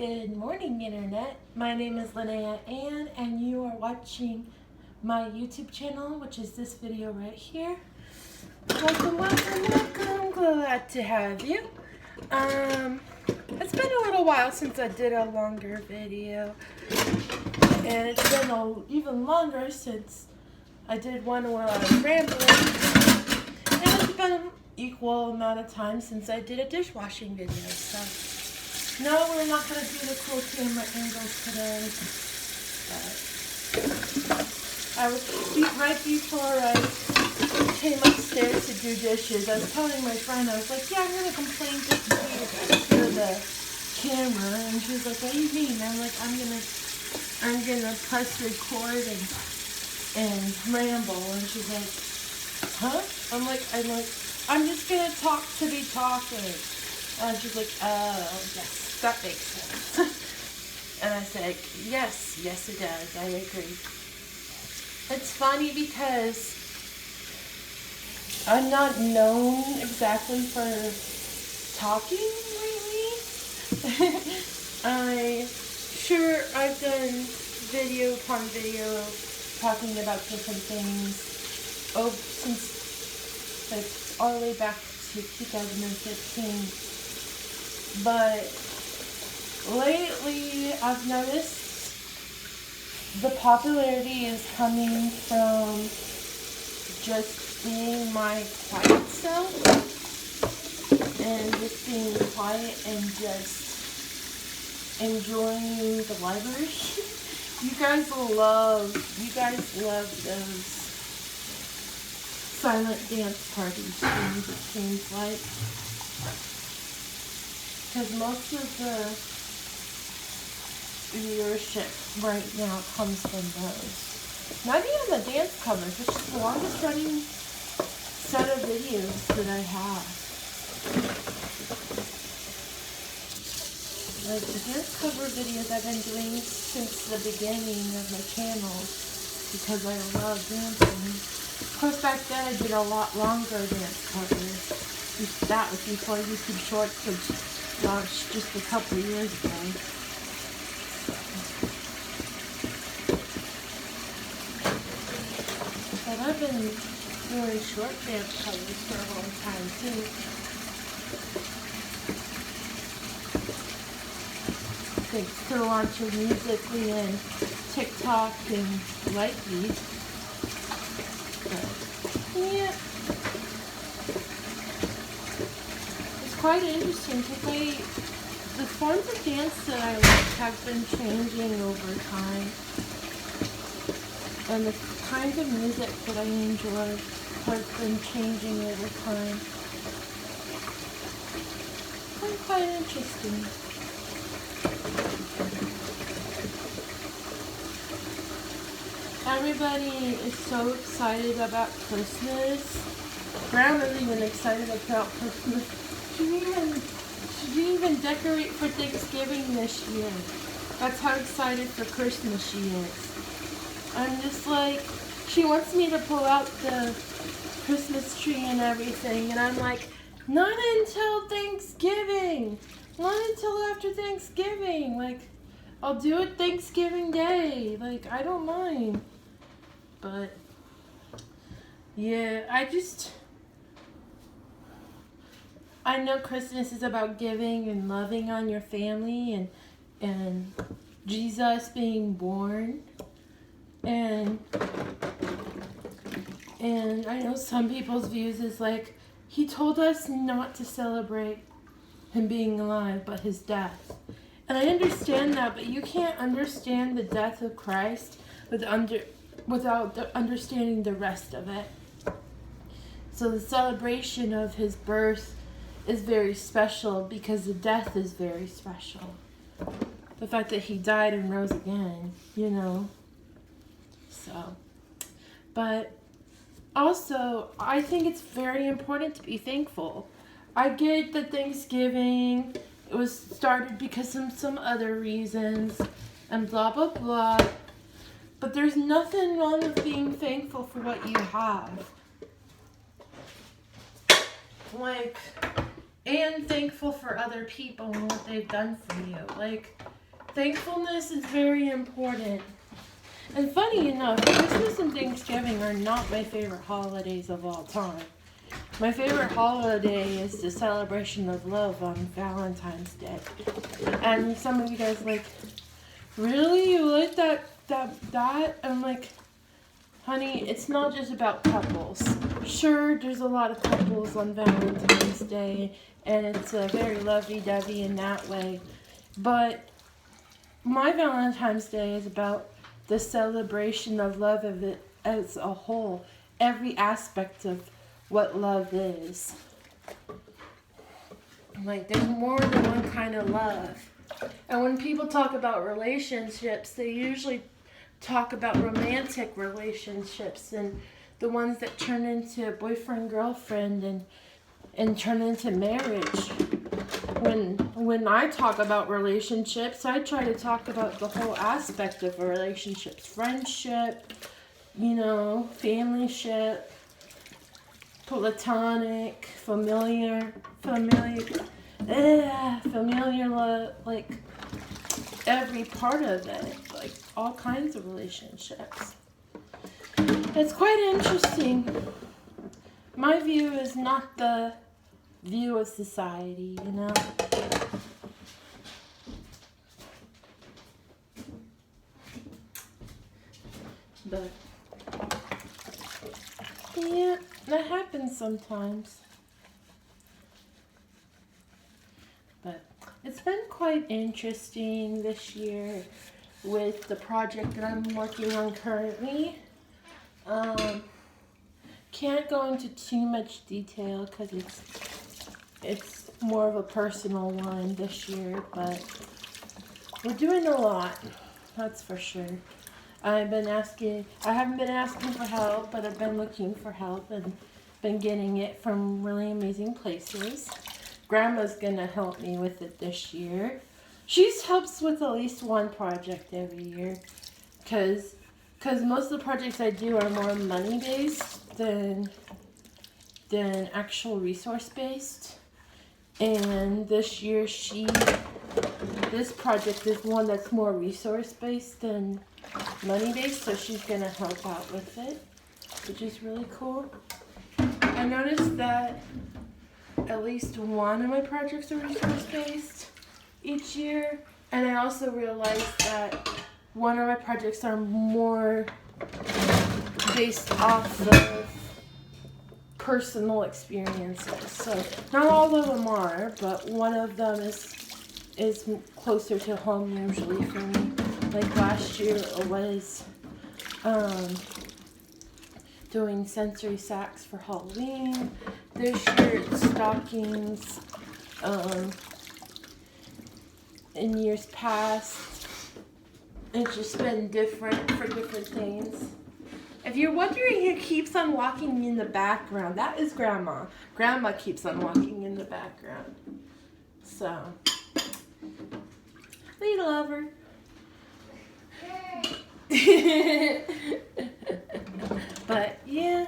Good morning, Internet. My name is Linnea Ann, and you are watching my YouTube channel, which is this video right here. Welcome, welcome, welcome. Glad to have you. It's been a little while since I did a longer video, and it's been even longer since I did one where I was rambling, and it's been an equal amount of time since I did a dishwashing video, so no, we're not going to do the cool camera angles today. But I was right before I came upstairs to do dishes. I was telling my friend, I was like, yeah, I'm going to complain just to the camera. And she was like, what do you mean? I'm like, I'm gonna press record and ramble. And she's like, huh? I'm just going to talk to be talking. And she's like, oh, yes. That makes sense. And I said, yes, it does. I agree. It's funny because I'm not known exactly for talking lately. I've done video upon video talking about different things since like all the way back to 2015. But lately, I've noticed the popularity is coming from just being my quiet self and just being quiet and just enjoying the library. You guys love those silent dance party streams, it seems like. Because most of the viewership right now comes from those. Not even the dance covers, which is the longest running set of videos that I have. Like the dance cover videos I've been doing since the beginning of my channel because I love dancing. Of course, back then I did a lot longer dance covers. That was before YouTube Shorts was launched just a couple of years ago. But I've been doing short dance covers for a long time too. Thanks to the launch of Musical.ly and TikTok and Likely. But yeah. Quite interesting because the forms of dance that I like have been changing over time, and the kinds of music that I enjoy have been changing over time. It's quite interesting. Everybody is so excited about Christmas. Grandma's even excited about Christmas. She didn't even decorate for Thanksgiving this year. That's how excited for Christmas she is. I'm just like, she wants me to pull out the Christmas tree and everything, and I'm like, not until Thanksgiving. Not until after Thanksgiving. Like, I'll do it Thanksgiving Day. Like, I don't mind. But, yeah, I know Christmas is about giving and loving on your family and Jesus being born. And I know some people's views is like, he told us not to celebrate him being alive, but his death. And I understand that, but you can't understand the death of Christ without understanding the rest of it. So the celebration of his birth is very special because the death is very special. The fact that he died and rose again, you know. So, but also, I think it's very important to be thankful. I get that Thanksgiving, it was started because of some other reasons and blah, blah, blah. But there's nothing wrong with being thankful for what you have. Like, and thankful for other people and what they've done for you. Like, thankfulness is very important. And funny enough, Christmas and Thanksgiving are not my favorite holidays of all time. My favorite holiday is the celebration of love on Valentine's Day. And some of you guys like, really? You like that? I'm like, honey, it's not just about couples. Sure, there's a lot of couples on Valentine's Day, and it's very lovey-dovey in that way. But my Valentine's Day is about the celebration of love of it as a whole. Every aspect of what love is. Like, there's more than one kind of love. And when people talk about relationships, they usually talk about romantic relationships and the ones that turn into boyfriend, girlfriend, and turn into marriage. When I talk about relationships, I try to talk about the whole aspect of a relationship. Friendship, familyship, platonic, familiar love, like every part of it, like all kinds of relationships. It's quite interesting. My view is not the view of society, But yeah, that happens sometimes. But it's been quite interesting this year with the project that I'm working on currently. Can't go into too much detail because it's more of a personal one this year, but we're doing a lot, that's for sure. I haven't been asking for help, but I've been looking for help and been getting it from really amazing places. Grandma's gonna help me with it this year. She helps with at least one project every year, because most of the projects I do are more money-based than actual resource-based. And this year this project is one that's more resource-based than money-based, so she's gonna help out with it, which is really cool. I noticed that at least one of my projects are resource-based each year, and I also realized that one of my projects are more based off of personal experiences. So not all of them are, but one of them is closer to home usually for me. Like last year it was doing sensory sacks for Halloween. This year it's stockings. In years past, it's just been different for different things. If you're wondering who keeps on walking in the background, that is Grandma. Grandma keeps on walking in the background. So, we love her. But yeah,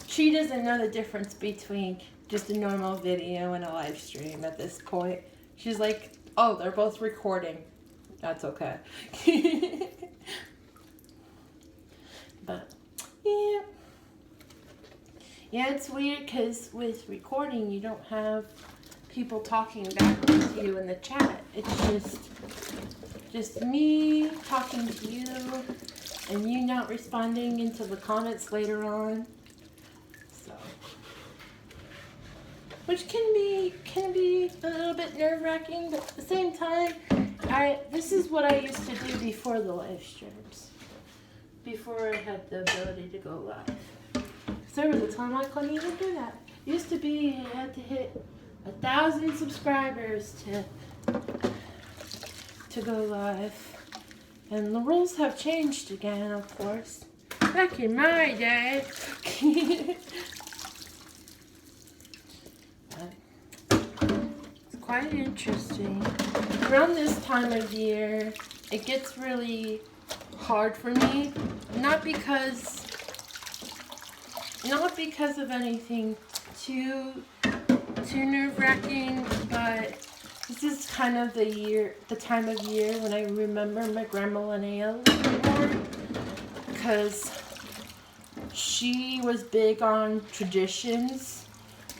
she doesn't know the difference between just a normal video and a live stream at this point. She's like, oh, they're both recording. That's okay. But yeah, it's weird because with recording you don't have people talking back to you in the chat. It's just me talking to you and you not responding into the comments later on. So, which can be a little bit nerve-wracking, but at the same time, this is what I used to do before the live streams. Before I had the ability to go live. Because there was a time I couldn't even do that. It used to be you had to hit 1,000 subscribers to go live. And the rules have changed again, of course. Back in my day. It's quite interesting. Around this time of year, it gets really hard for me. Not because of anything too nerve-wracking, but this is kind of the time of year when I remember my grandma Linnea more, because she was big on traditions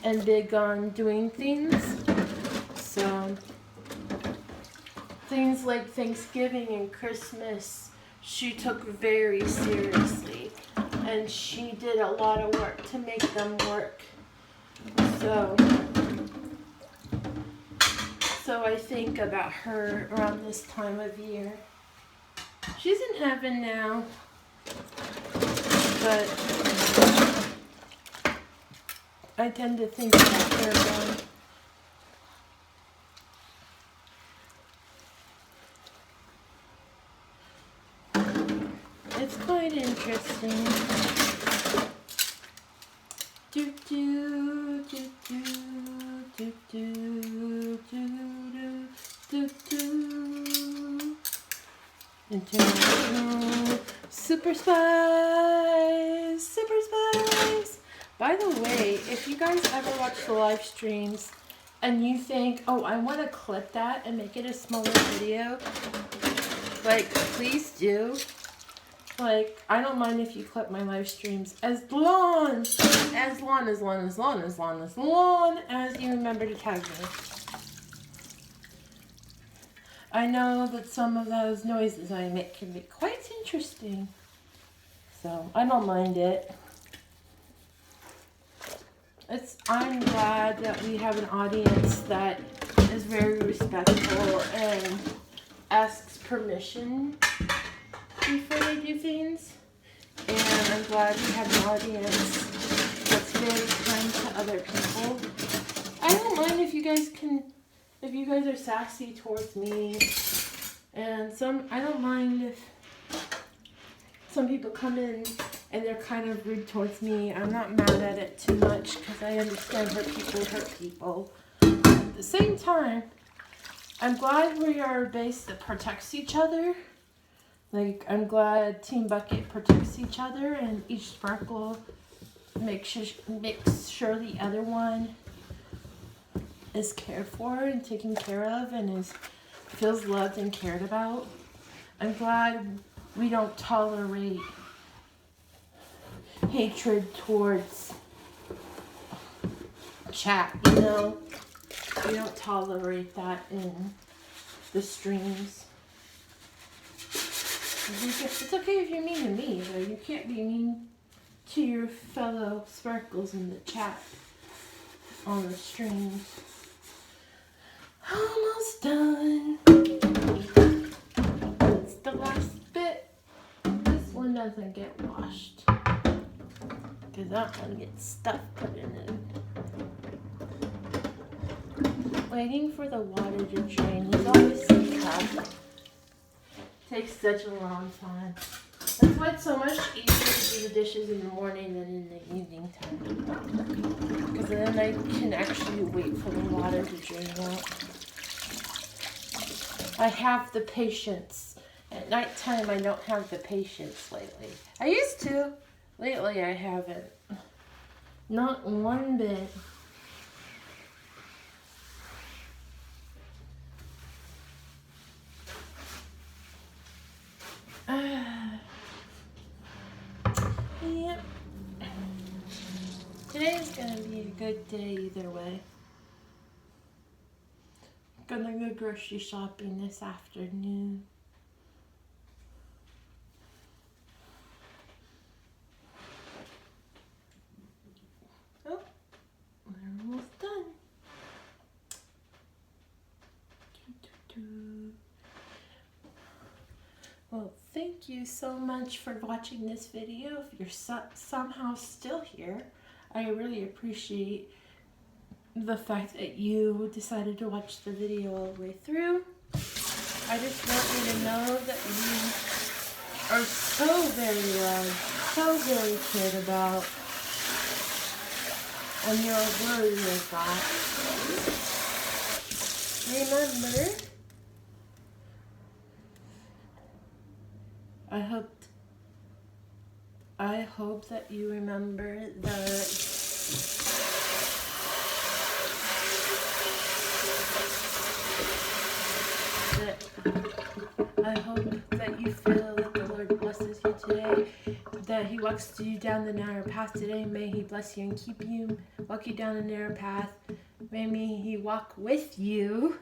and big on doing things. So things like Thanksgiving and Christmas, she took very seriously, and she did a lot of work to make them work. So I think about her around this time of year. She's in heaven now, but I tend to think about her again. It's quite interesting. Do do do do do do do do do. International super spies, super spies. By the way, if you guys ever watch the live streams and you think, oh, I want to clip that and make it a smaller video, like, please do. Like, I don't mind if you clip my live streams as long as you remember to tag me. I know that some of those noises I make can be quite interesting, so I don't mind it. I'm glad that we have an audience that is very respectful and asks permission before they do things, and I'm glad we have an audience that's very kind to other people. I don't mind if you guys are sassy towards me, and I don't mind if some people come in and they're kind of rude towards me. I'm not mad at it too much because I understand hurt people. At the same time, I'm glad we are a base that protects each other. Like, I'm glad Team Bucket protects each other, and each sparkle makes sure the other one is cared for and taken care of and feels loved and cared about. I'm glad we don't tolerate hatred towards chat, you know? We don't tolerate that in the streams. It's okay if you're mean to me, though. You can't be mean to your fellow sparkles in the chat on the streams. Almost done. It's the last bit. This one doesn't get washed, because that one gets stuff put in it. Waiting for the water to drain is always so tough. Takes such a long time. That's why it's so much easier to do the dishes in the morning than in the evening time. Because then I can actually wait for the water to drain out. I have the patience. At nighttime, I don't have the patience lately. I used to. Lately, I haven't. Not one bit. Yep. Today's gonna be a good day either way. Gonna go grocery shopping this afternoon. Oh, we're almost done. Well, thank you so much for watching this video. If you're somehow still here, I really appreciate the fact that you decided to watch the video all the way through. I just want you to know that you are so very loved, so very cared about, and you're worthy of that. Remember, I hope that you remember that it. I hope that you feel that the Lord blesses you today, that He walks you down the narrow path today. May He bless you and keep you, walk you down the narrow path. May He walk with you,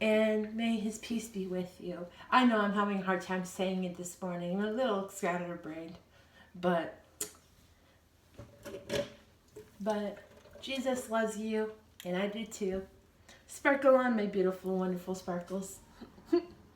and may His peace be with you. I know I'm having a hard time saying it this morning. I'm a little scatterbrained, but Jesus loves you, and I do too. Sparkle on, my beautiful, wonderful sparkles.